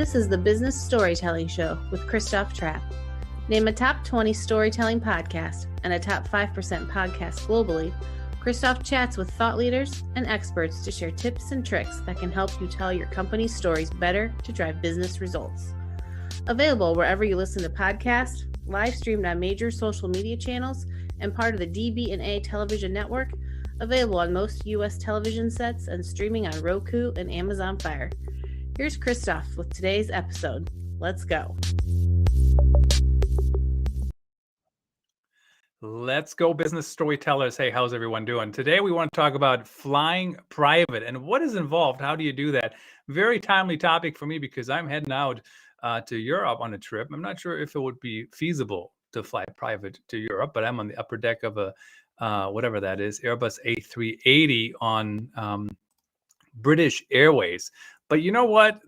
This is the Business Storytelling Show with Christoph Trapp. Name a top 20 storytelling podcast and a top 5% podcast globally, Christoph chats with thought leaders and experts to share tips and tricks that can help you tell your company's stories better to drive business results. Available wherever you listen to podcasts, live streamed on major social media channels, and part of the DB&A television network, available on most U.S. television sets and streaming on Roku and Amazon Fire. Here's Christoph with today's episode. Let's go. Let's go, business storytellers. Hey, how's everyone doing? Today we want to talk about flying private and what is involved. How do you do that? Very timely topic for me because I'm heading out to Europe on a trip. I'm not sure if it would be feasible to fly private to Europe, but I'm on the upper deck of a whatever that is, Airbus A380 on British Airways. But you know what?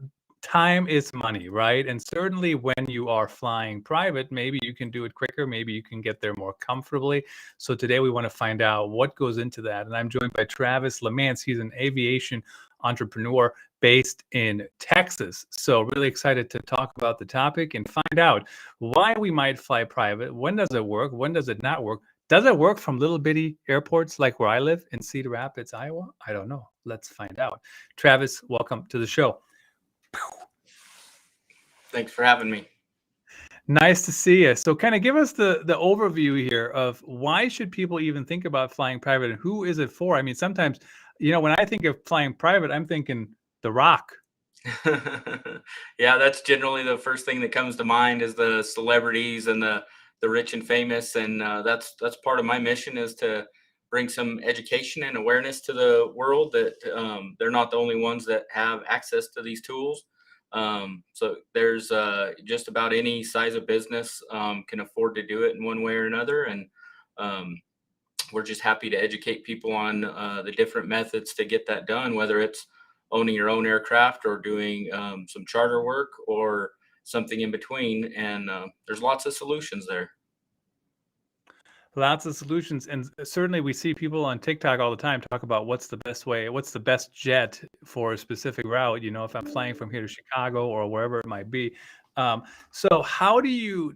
Time is money, right? And certainly when you are flying private, maybe you can do it quicker. Maybe you can get there more comfortably. So today we want to find out what goes into that. And I'm joined by Travis Lamance. He's an aviation entrepreneur based in Texas. So really excited to talk about the topic and find out why we might fly private. When does it work? When does it not work? Does it work from little bitty airports like where I live in Cedar Rapids, Iowa? I don't know. Let's find out. Travis, welcome to the show. Thanks for having me. Nice to see you. So kind of give us the overview here of why should people even think about flying private and who is it for? I mean, sometimes, when I think of flying private, I'm thinking The Rock. Yeah, that's generally the first thing that comes to mind is the celebrities and the rich and famous. And that's part of my mission is to bring some education and awareness to the world that they're not the only ones that have access to these tools. So there's just about any size of business can afford to do it in one way or another. And we're just happy to educate people on the different methods to get that done, whether it's owning your own aircraft or doing some charter work or something in between. And there's lots of solutions there. Lots of solutions. And certainly we see people on TikTok all the time talk about what's the best way, what's the best jet for a specific route, if I'm flying from here to Chicago or wherever it might be. So how do you,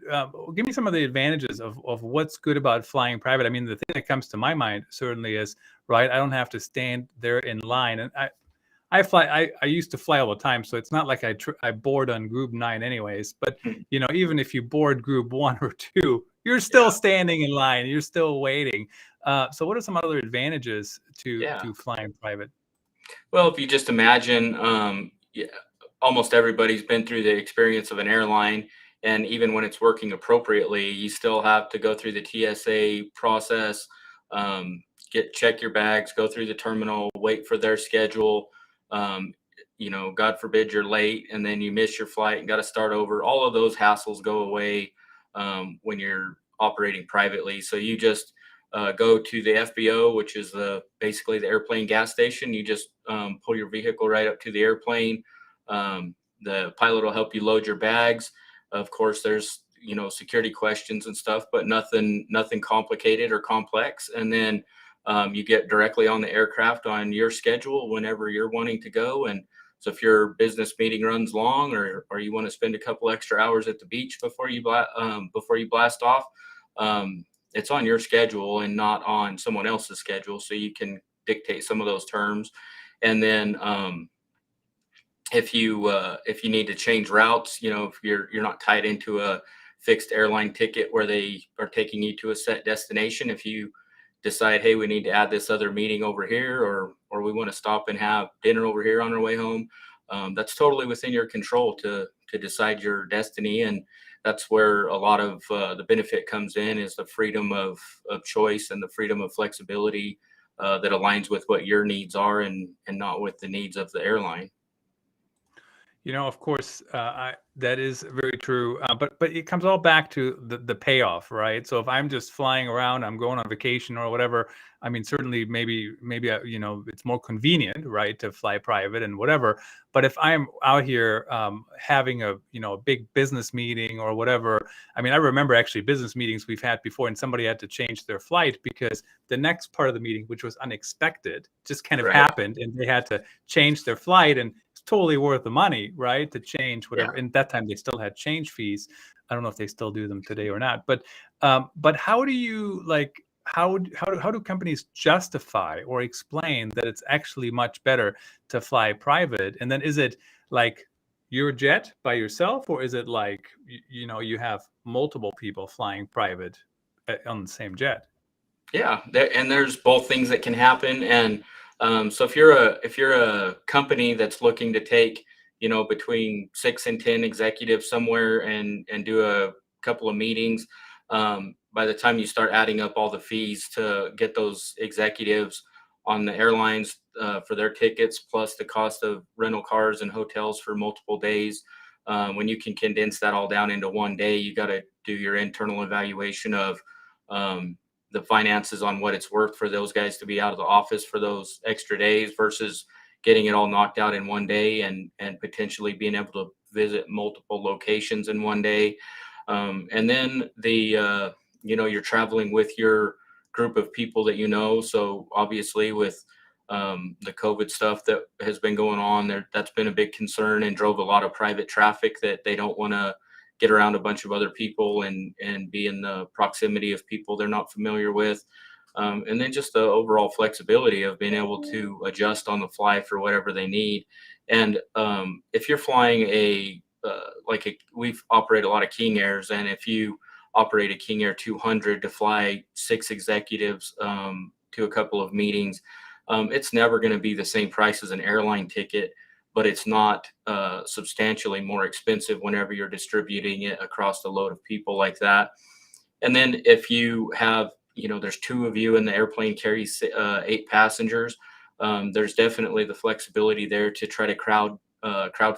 give me some of the advantages of what's good about flying private? I mean, the thing that comes to my mind certainly is, right, I don't have to stand there in line. And I used to fly all the time, so it's not like I board on group 9 anyways. But, even if you board group 1 or 2, you're still standing in line. You're still waiting. So what are some other advantages to flying private? Well, if you just imagine, almost everybody's been through the experience of an airline. And even when it's working appropriately, you still have to go through the TSA process, check your bags, go through the terminal, wait for their schedule. God forbid you're late and then you miss your flight and got to start over. All of those hassles go away when you're operating privately. So you just go to the FBO, which is basically the airplane gas station. You just pull your vehicle right up to the airplane. The pilot will help you load your bags. Of course, there's security questions and stuff, but nothing complicated or complex. And then you get directly on the aircraft on your schedule whenever you're wanting to go. And so if your business meeting runs long or you want to spend a couple extra hours at the beach before you blast off, it's on your schedule and not on someone else's schedule. So you can dictate some of those terms. And then if you need to change routes, if you're not tied into a fixed airline ticket where they are taking you to a set destination, if you decide, hey, we need to add this other meeting over here, or we want to stop and have dinner over here on our way home. That's totally within your control to decide your destiny. And that's where a lot of the benefit comes in, is the freedom of choice and the freedom of flexibility that aligns with what your needs are and not with the needs of the airline. Of course, that is very true. But it comes all back to the payoff, right? So if I'm just flying around, I'm going on vacation or whatever. I mean, certainly maybe it's more convenient, right, to fly private and whatever. But if I'm out here having a big business meeting or whatever, I mean, I remember actually business meetings we've had before, and somebody had to change their flight because the next part of the meeting, which was unexpected, just kind of happened, and they had to change their flight and totally worth the money, right? To change whatever. Yeah. In that time, they still had change fees. I don't know if they still do them today or not. But how do you like? How do companies justify or explain that it's actually much better to fly private? And then is it like your jet by yourself, or is it like you have multiple people flying private on the same jet? Yeah, and there's both things that can happen. And so if you're a company that's looking to take, between 6 and 10 executives somewhere and do a couple of meetings, by the time you start adding up all the fees to get those executives on the airlines for their tickets, plus the cost of rental cars and hotels for multiple days, when you can condense that all down into one day, you got to do your internal evaluation of um, the finances on what it's worth for those guys to be out of the office for those extra days versus getting it all knocked out in one day and potentially being able to visit multiple locations in one day. And then you're traveling with your group of people that so obviously with the COVID stuff that has been going on there, that's been a big concern and drove a lot of private traffic that they don't want to get around a bunch of other people and be in the proximity of people they're not familiar with. And then just the overall flexibility of being able to adjust on the fly for whatever they need. And if you're flying we've operated a lot of King Airs, and if you operate a King Air 200 to fly 6 executives to a couple of meetings, it's never going to be the same price as an airline ticket, but it's not substantially more expensive whenever you're distributing it across a load of people like that. And then if you have, there's 2 of you and the airplane carries 8 passengers, there's definitely the flexibility there to try to crowd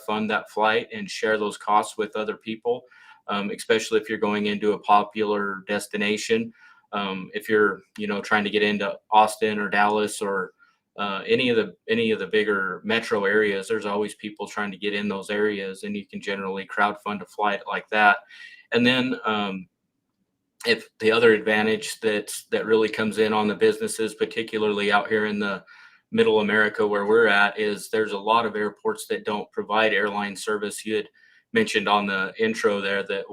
fund that flight and share those costs with other people, especially if you're going into a popular destination. If you're, trying to get into Austin or Dallas or any of the bigger metro areas, there's always people trying to get in those areas, and you can generally crowd fund a flight like that. And then if the other advantage that really comes in on the businesses, particularly out here in the middle America where we're at, is there's a lot of airports that don't provide airline service. You had mentioned on the intro there that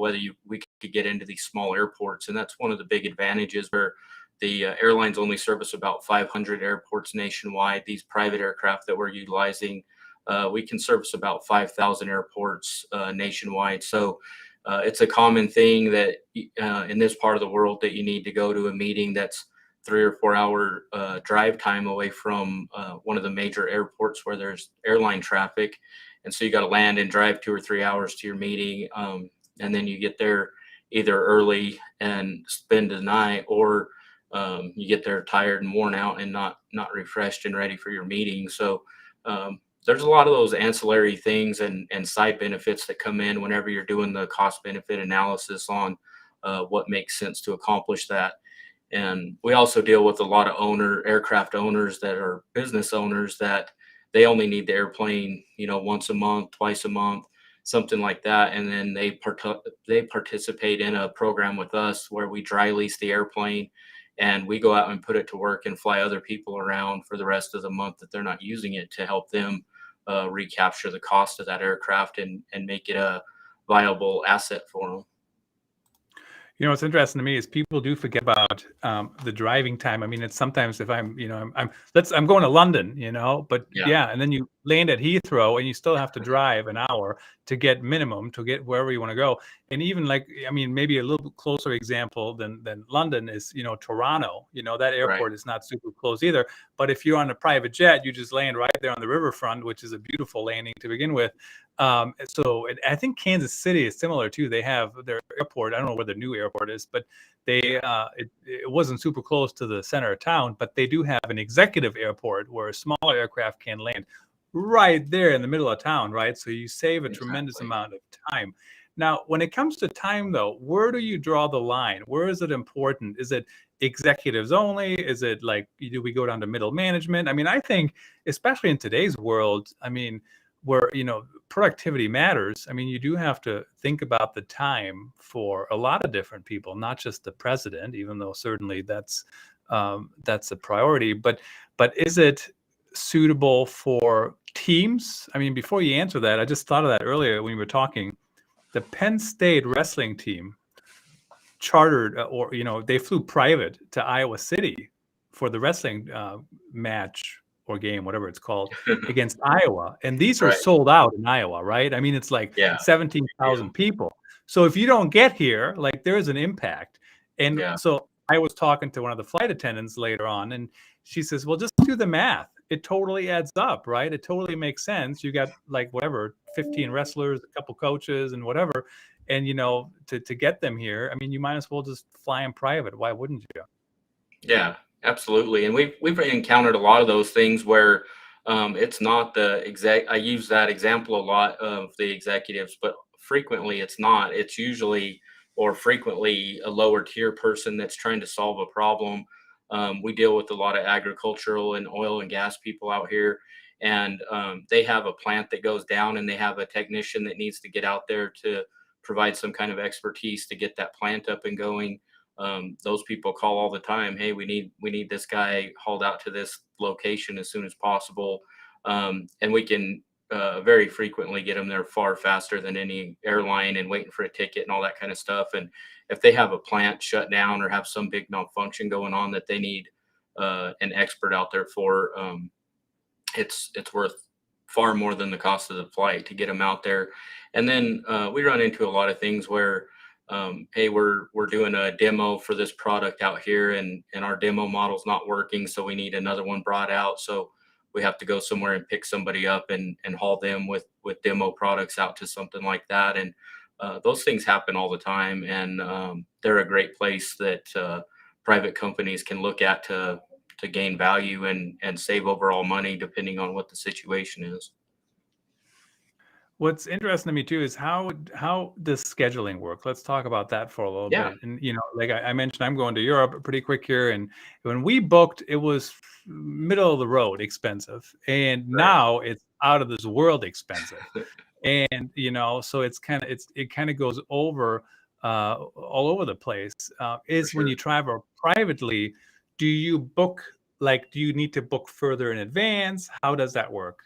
we could get into these small airports, and that's one of the big advantages where the airlines only service about 500 airports nationwide. These private aircraft that we're utilizing, we can service about 5,000 airports nationwide. So it's a common thing that in this part of the world that you need to go to a meeting that's 3 or 4 hour drive time away from one of the major airports where there's airline traffic. And so you got to land and drive 2 or 3 hours to your meeting. And then you get there either early and spend the night, or you get there tired and worn out and not refreshed and ready for your meeting. So there's a lot of those ancillary things and side benefits that come in whenever you're doing the cost benefit analysis on what makes sense to accomplish that. And we also deal with a lot of aircraft owners that are business owners that they only need the airplane, once a month, twice a month, something like that. And then they participate in a program with us where we dry lease the airplane and we go out and put it to work and fly other people around for the rest of the month that they're not using it, to help them recapture the cost of that aircraft and make it a viable asset for them. What's interesting to me is people do forget about the driving time. I mean, it's sometimes if I'm going to London, but yeah, and then you land at Heathrow and you still have to drive an hour to get wherever you want to go. And even maybe a little closer example than London is, Toronto. That airport is not super close either. But if you're on a private jet, you just land right there on the riverfront, which is a beautiful landing to begin with. I think Kansas City is similar too. They have their airport. I don't know where the new airport is, but it wasn't super close to the center of town. But they do have an executive airport where a smaller aircraft can land right there in the middle of town, right? So you save a tremendous amount of time. Now, when it comes to time, though, where do you draw the line? Where is it important? Is it executives only? Is it like, do we go down to middle management? I mean, I think, especially in today's world, where productivity matters. I mean, you do have to think about the time for a lot of different people, not just the president, even though certainly that's a priority. But is it suitable for teams? I mean, before you answer that, I just thought of that earlier when we were talking. The Penn State wrestling team chartered, or they flew private to Iowa City for the wrestling match or game, whatever it's called, against Iowa. And these are Right. sold out in Iowa, right? I mean, it's like Yeah. 17,000 people. So if you don't get here, like, there is an impact. And Yeah. so I was talking to one of the flight attendants later on, and she says, well, just do the math. It totally adds up, right? It totally makes sense. You got like whatever, 15 wrestlers, a couple coaches and whatever. And, to get them here, I mean, you might as well just fly in private. Why wouldn't you? Yeah, absolutely. And we've encountered a lot of those things where it's not the exact. I use that example a lot of the executives, but frequently it's not. It's usually or frequently a lower tier person that's trying to solve a problem. We deal with a lot of agricultural and oil and gas people out here, and they have a plant that goes down, and they have a technician that needs to get out there to provide some kind of expertise to get that plant up and going. Those people call all the time. Hey, we need this guy hauled out to this location as soon as possible, and we can very frequently get them there far faster than any airline and waiting for a ticket and all that kind of stuff. And if they have a plant shut down or have some big malfunction going on that they need an expert out there for, it's worth far more than the cost of the flight to get them out there. And then we run into a lot of things where, hey, we're doing a demo for this product out here, and our demo model's not working, so we need another one brought out. So we have to go somewhere and pick somebody up and haul them with demo products out to something like that. And those things happen all the time, and they're a great place that private companies can look at to gain value and save overall money depending on what the situation is. What's interesting to me too is how does scheduling work? Let's talk about that for a little Yeah, bit. And like I mentioned, I'm going to Europe pretty quick here, and when we booked, it was middle of the road expensive, and right. now it's out of this world expensive. And so it kind of goes over all over the place. For Is when sure. you travel privately, do you need to book further in advance? How does that work?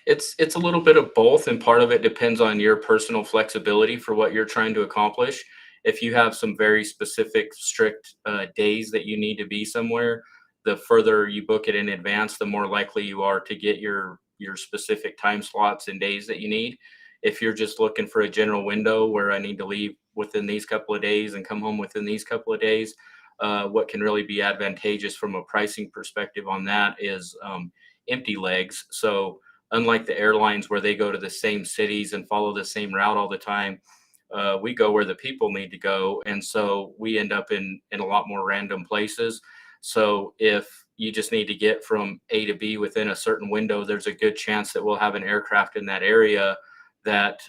It's a little bit of both, and part of it depends on your personal flexibility for what you're trying to accomplish. If you have some very specific, strict days that you need to be somewhere, the further you book it in advance, the more likely you are to get your specific time slots and days that you need. If you're just looking for a general window where I need to leave within these couple of days and come home within these couple of days, what can really be advantageous from a pricing perspective on that is empty legs. So unlike the airlines where they go to the same cities and follow the same route all the time, we go where the people need to go, and so we end up in a lot more random places. So if you just need to get from A to B within a certain window, there's a good chance that we'll have an aircraft in that area that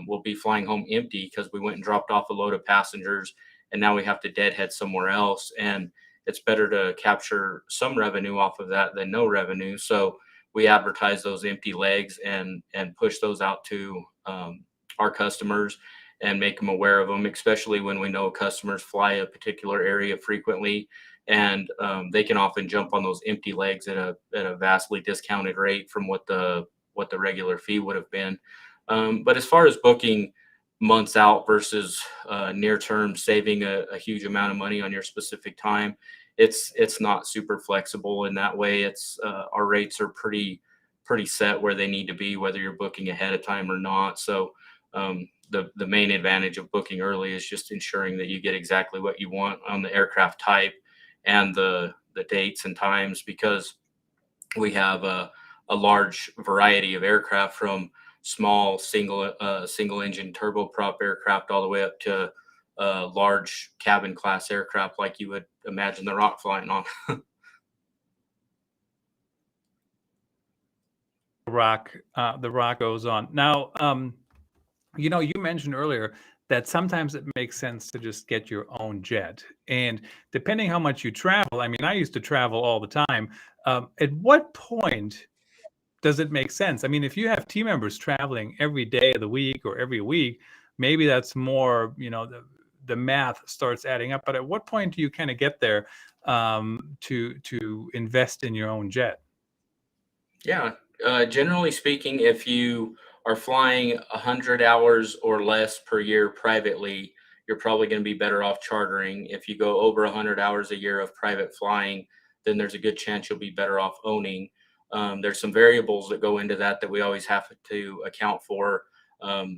will be flying home empty because we went and dropped off a load of passengers, and now we have to deadhead somewhere else. And it's better to capture some revenue off of that than no revenue. So we advertise those empty legs and push those out to our customers and make them aware of them, especially when we know customers fly a particular area frequently, and they can often jump on those empty legs at a vastly discounted rate from what the regular fee would have been. But as far as booking months out versus near term, saving a huge amount of money on your specific time, it's not super flexible in that way. It's our rates are pretty set where they need to be, whether you're booking ahead of time or not. So the main advantage of booking early is just ensuring that you get exactly what you want on the aircraft type and the dates and times, because we have a large variety of aircraft, from small single engine turboprop aircraft all the way up to large cabin class aircraft like you would imagine the Rock flying on. The rock goes on. Now, you mentioned earlier that sometimes it makes sense to just get your own jet. And depending how much you travel, I mean, I used to travel all the time. At what point does it make sense? I mean, if you have team members traveling every day of the week or every week, maybe that's more, the math starts adding up. But at what point do you kind of get there to invest in your own jet? Yeah, Generally speaking, if you are flying 100 hours or less per year privately, you're probably going to be better off chartering. If you go over 100 hours a year of private flying, then there's a good chance you'll be better off owning. There's some variables that go into that we always have to account for,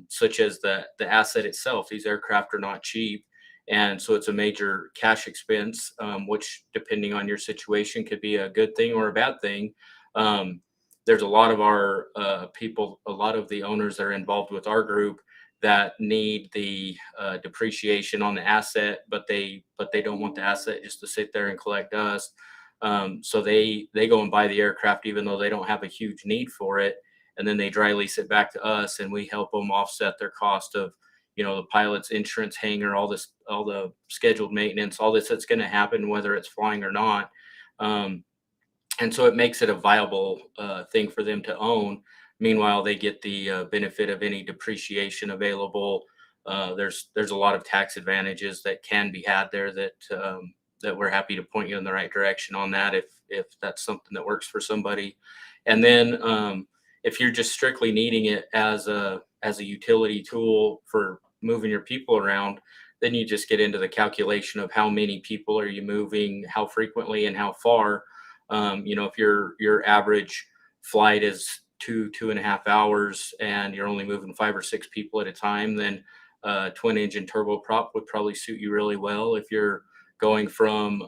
such as the asset itself. These aircraft are not cheap. And so it's a major cash expense, which, depending on your situation, could be a good thing or a bad thing. There's a lot of our people, a lot of the owners that are involved with our group that need the depreciation on the asset, but they don't want the asset just to sit there and collect dust. So they go and buy the aircraft even though they don't have a huge need for it, and then they dry lease it back to us, and we help them offset their cost of, the pilot's insurance, hangar, all the scheduled maintenance, all this that's going to happen whether it's flying or not. And so it makes it a viable thing for them to own. Meanwhile, they get the benefit of any depreciation available. There's a lot of tax advantages that can be had there that we're happy to point you in the right direction on that if that's something that works for somebody. And then if you're just strictly needing it as a utility tool for moving your people around, then you just get into the calculation of how many people are you moving, how frequently, and how far. If your average flight is 2.5 hours and you're only moving 5 or 6 people at a time, then twin engine turboprop would probably suit you really well. If you're going from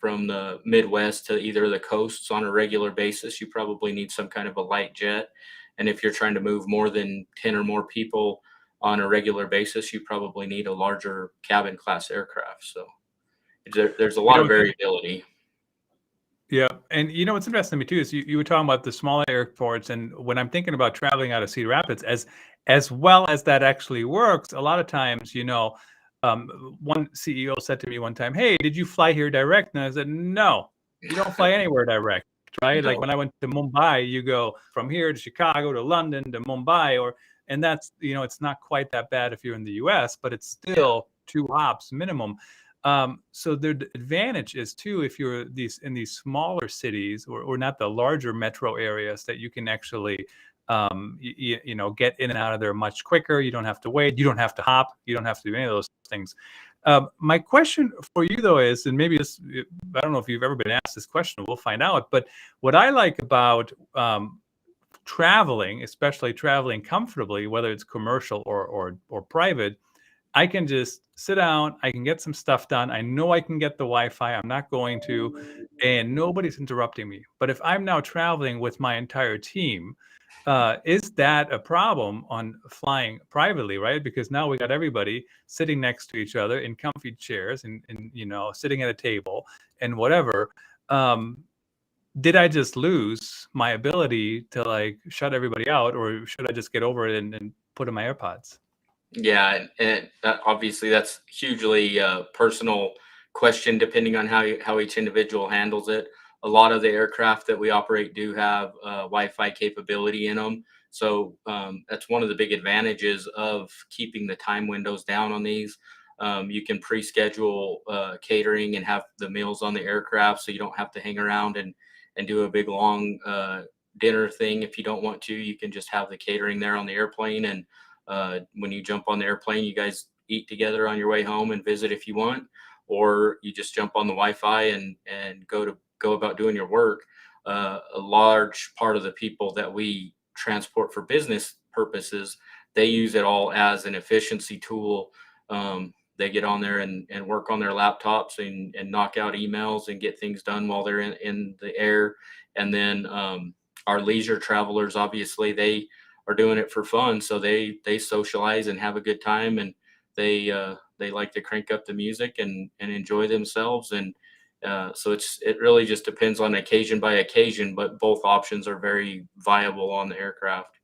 the Midwest to either of the coasts on a regular basis, you probably need some kind of a light jet. And if you're trying to move more than 10 or more people on a regular basis, you probably need a larger cabin class aircraft. So there's a lot of variability. Yeah. And what's interesting to me too is you were talking about the smaller airports, and when I'm thinking about traveling out of Cedar Rapids, as well as that actually works, a lot of times, one CEO said to me one time, "Hey, did you fly here direct?" And I said, "No, you don't fly anywhere direct, right?" No. Like when I went to Mumbai, you go from here to Chicago to London to Mumbai, and that's, it's not quite that bad if you're in the US, but it's still 2 hops minimum. So the advantage is too, if you're in these smaller cities or not the larger metro areas, that you can actually get in and out of there much quicker. You don't have to wait. You don't have to hop. You don't have to do any of those things. My question for you though is, and maybe this, I don't know if you've ever been asked this question, we'll find out, but what I like about traveling, especially traveling comfortably, whether it's commercial or private, I can just sit down, I can get some stuff done. I know I can get the Wi-Fi. I'm not going to, and nobody's interrupting me. But if I'm now traveling with my entire team, is that a problem on flying privately, right? Because now we got everybody sitting next to each other in comfy chairs and sitting at a table and whatever. Did I just lose my ability to shut everybody out, or should I just get over it and put in my AirPods? Yeah, and obviously that's hugely personal question depending on how each individual handles it. A lot of the aircraft that we operate do have Wi-Fi capability in them, so that's one of the big advantages of keeping the time windows down on these. You can pre-schedule catering and have the meals on the aircraft, so you don't have to hang around and do a big long dinner thing. If you don't want to, you can just have the catering there on the airplane, and when you jump on the airplane, you guys eat together on your way home and visit if you want, or you just jump on the Wi-Fi and go about doing your work. A large part of the people that we transport for business purposes, they use it all as an efficiency tool. They get on there and work on their laptops and knock out emails and get things done while they're in the air. And then our leisure travelers, obviously, they are doing it for fun, so they socialize and have a good time, and they like to crank up the music and enjoy themselves. And so it really just depends on occasion by occasion, but both options are very viable on the aircraft.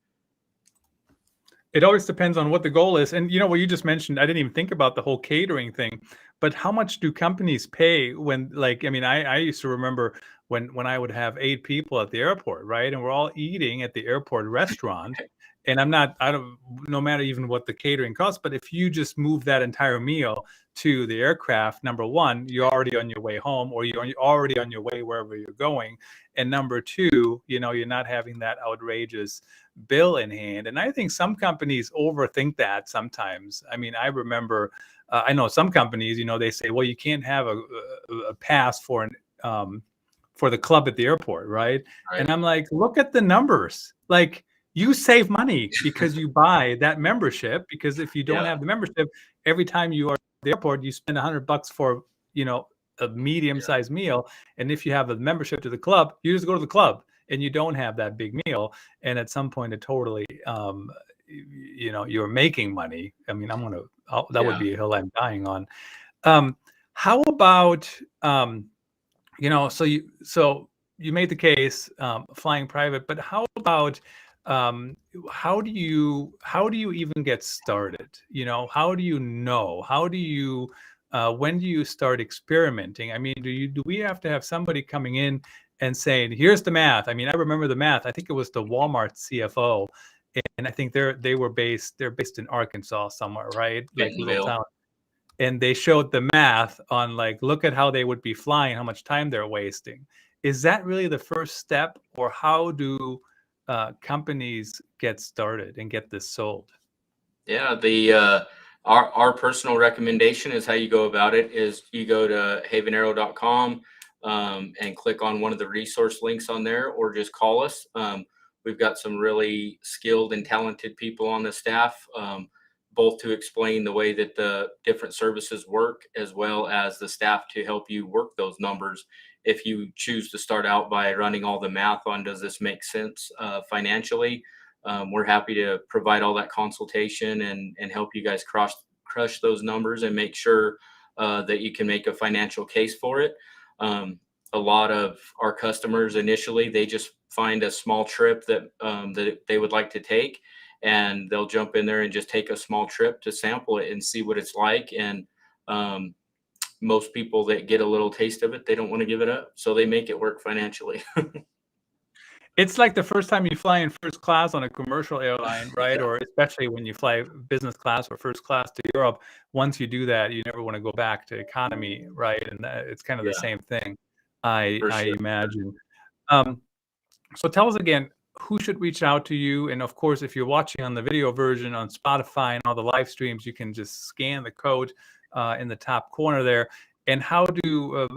It always depends on what the goal is. And what you just mentioned, I didn't even think about the whole catering thing, but how much do companies pay when, I used to remember when I would have 8 people at the airport, right? And we're all eating at the airport restaurant. And I don't, no matter even what the catering costs, but if you just move that entire meal to the aircraft, number one, you're already on your way home, or you're already on your way wherever you're going. And number two, you're not having that outrageous bill in hand. And I think some companies overthink that sometimes. I mean, I remember, I know some companies, they say, well, you can't have a pass for the club at the airport, right? Right. And I'm like, look at the numbers. Like, you save money because you buy that membership. Because if you don't have the membership, every time you are at the airport, you spend $100 for, a medium-sized meal. And if you have a membership to the club, you just go to the club and you don't have that big meal. And at some point, it totally, you're making money. I mean, that would be a hill I'm dying on. How about, so you made the case, flying private, but how about, how do you even get started? How do you know? When do you start experimenting? I mean, do we have to have somebody coming in and saying, here's the math? I mean, I remember the math. I think it was the Walmart CFO, and I think they're based in Arkansas somewhere, right? Like little town. And they showed the math on, like, look at how they would be flying, how much time they're wasting. Is that really the first step, or how do companies get started and get this sold? Yeah, our personal recommendation is how you go about it is you go to havenaero.com and click on one of the resource links on there, or just call us. We've got some really skilled and talented people on the staff, both to explain the way that the different services work, as well as the staff to help you work those numbers. If you choose to start out by running all the math on, does this make sense financially? We're happy to provide all that consultation and help you guys crush those numbers and make sure that you can make a financial case for it. A lot of our customers initially, they just find a small trip that they would like to take, and they'll jump in there and just take a small trip to sample it and see what it's like. And most people that get a little taste of it, they don't want to give it up, so they make it work financially. It's like the first time you fly in first class on a commercial airline, right? Or especially when you fly business class or first class to Europe. Once you do that, you never want to go back to economy, right? And it's kind of the same thing, I Sure. imagine. So tell us again, who should reach out to you? And of course, if you're watching on the video version on Spotify and all the live streams, you can just scan the code in the top corner there. And how do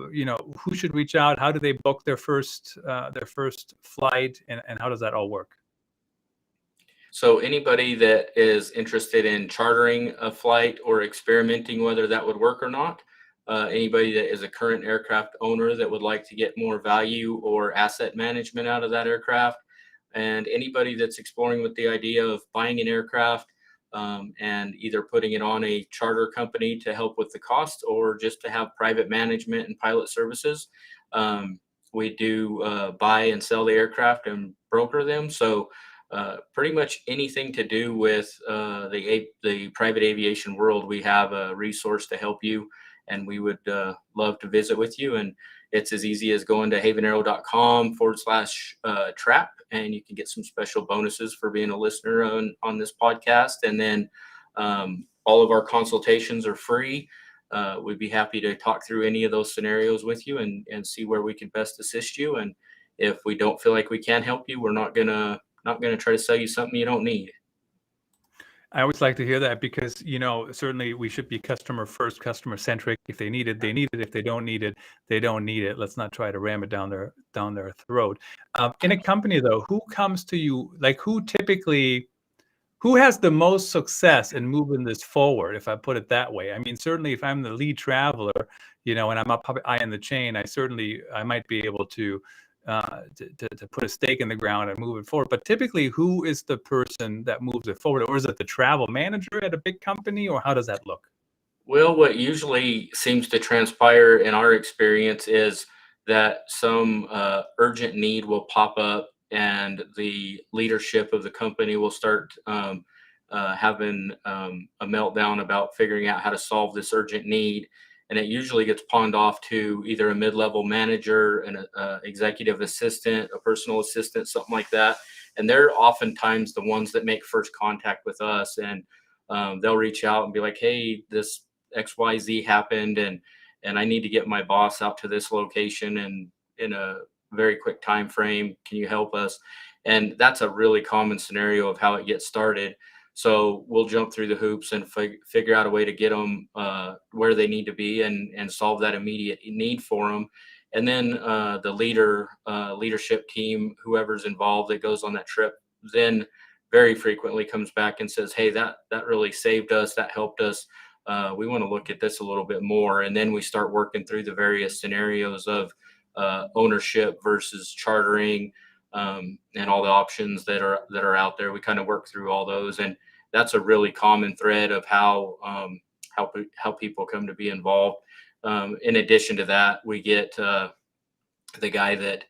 who should reach out? How do they book their first flight, and how does that all work? So anybody that is interested in chartering a flight or experimenting whether that would work or not, anybody that is a current aircraft owner that would like to get more value or asset management out of that aircraft, and anybody that's exploring with the idea of buying an aircraft and either putting it on a charter company to help with the cost, or just to have private management and pilot services. We do buy and sell the aircraft and broker them. So pretty much anything to do with the private aviation world, we have a resource to help you, and we would love to visit with you. And it's as easy as going to havenaero.com/trap, and you can get some special bonuses for being a listener on this podcast. And then all of our consultations are free. We'd be happy to talk through any of those scenarios with you and see where we can best assist you. And if we don't feel like we can help you, we're not gonna try to sell you something you don't need. I always like to hear that, because certainly we should be customer first, customer centric. If they need it, they need it. If they don't need it, they don't need it. Let's not try to ram it down their throat. In a company though, who comes to you? Like, who has the most success in moving this forward, if I put it that way? I mean, certainly if I'm the lead traveler, and I'm up high in the chain, I might be able to put a stake in the ground and move it forward. But typically, who is the person that moves it forward? Or is it the travel manager at a big company, or how does that look? Well, what usually seems to transpire in our experience is that some urgent need will pop up, and the leadership of the company will start having a meltdown about figuring out how to solve this urgent need. and it usually gets pawned off to either a mid-level manager, an executive assistant, a personal assistant, something like that. And they're oftentimes the ones that make first contact with us, and they'll reach out and be like, hey, this XYZ happened, and I need to get my boss out to this location and in a very quick time frame. Can you help us? And that's a really common scenario of how it gets started. So we'll jump through the hoops and figure out a way to get them where they need to be and solve that immediate need for them. And then the leadership team, whoever's involved that goes on that trip, then very frequently comes back and says, hey, that really saved us, that helped us. We want to look at this a little bit more. And then we start working through the various scenarios of ownership versus chartering, and all the options that are out there. We kind of work through all those, and that's a really common thread of how people come to be involved. In addition to that, we get the guy that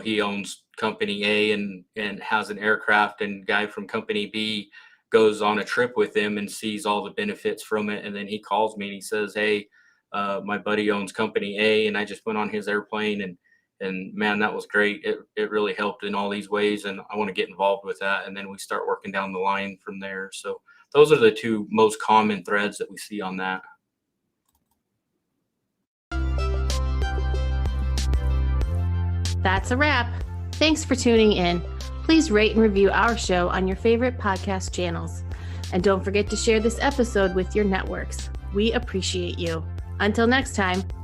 he owns company A and has an aircraft, and guy from company B goes on a trip with him and sees all the benefits from it, and then he calls me and he says, hey, my buddy owns company A, and I just went on his airplane, and man, that was great. It really helped in all these ways, and I want to get involved with that. And then we start working down the line from there. So those are the two most common threads that we see on that. That's a wrap. Thanks for tuning in. Please rate and review our show on your favorite podcast channels. And don't forget to share this episode with your networks. We appreciate you. Until next time.